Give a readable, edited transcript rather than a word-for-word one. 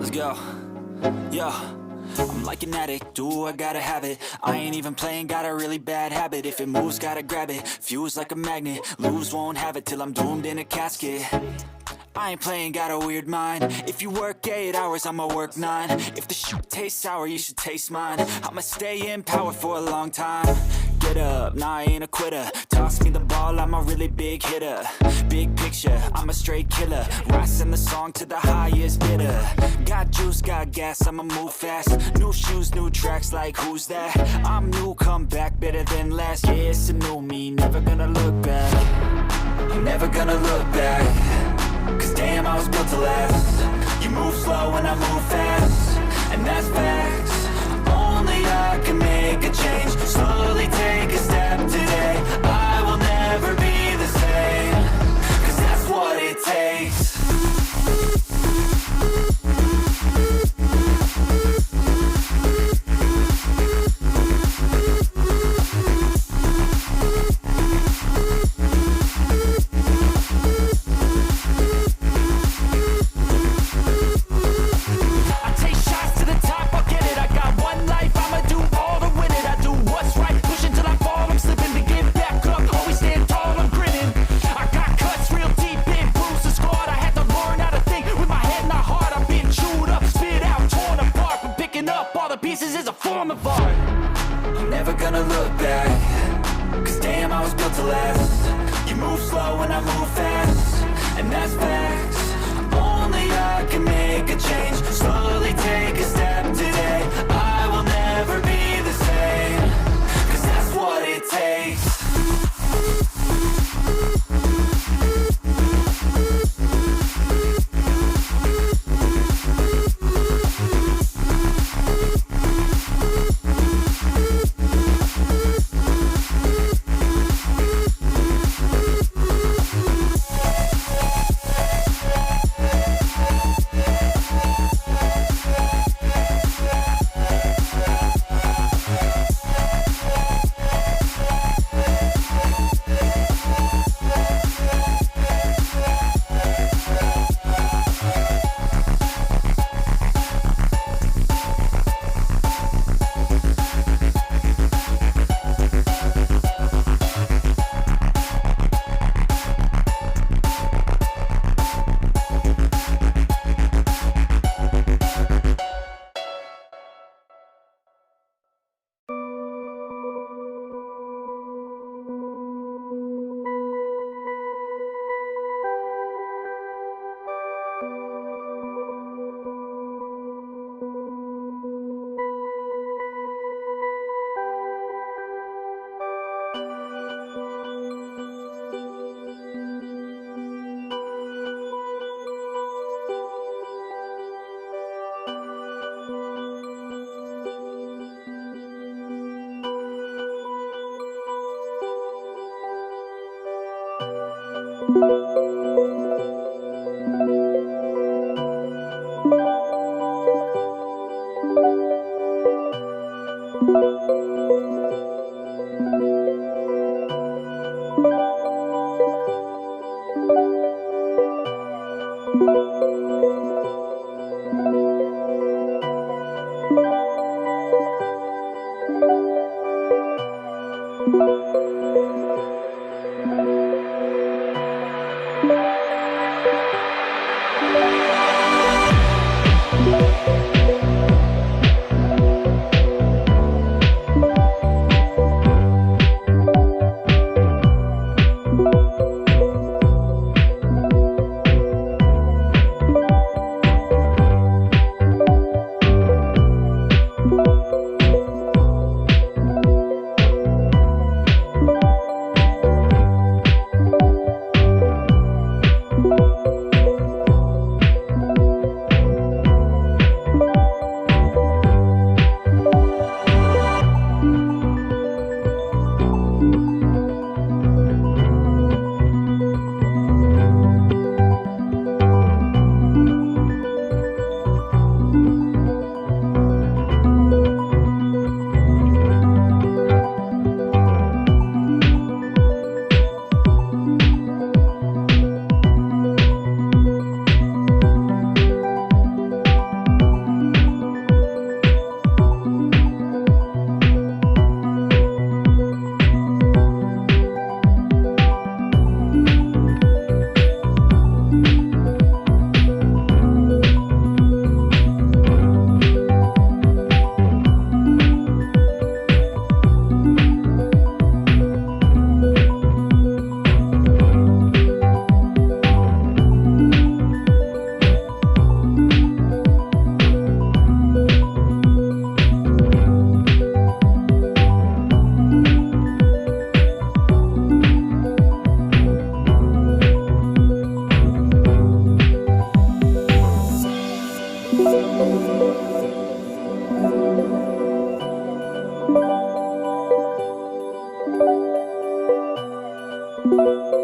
Let's go. Yo, I'm like an addict, ooh, I gotta have it. I ain't even playing, got a really bad habit. If it moves, gotta grab it, fuse like a magnet. Lose, won't have it till I'm doomed in a casket. I ain't playing, got a weird mind. If you work 8 hours, I'ma work 9. If the shoot tastes sour, you should taste mine. I'ma stay in power for a long time. Get up, nah, I ain't a quitter. Toss me the ball, I'm a really big hitter. Big picture, I'm a straight killer. Rising the song to the highest bidder. Got juice, got gas, I'ma move fast. New shoes, new tracks, like who's that? I'm new, come back, better than last. Yeah, it's a new me, never gonna look back. I'm never gonna look back. Cause damn, I was built to last. You move slow and I move fast, and that's facts. Only I can make a change. Slowly take a step today. I will never be the same. Cause that's what it takes. you.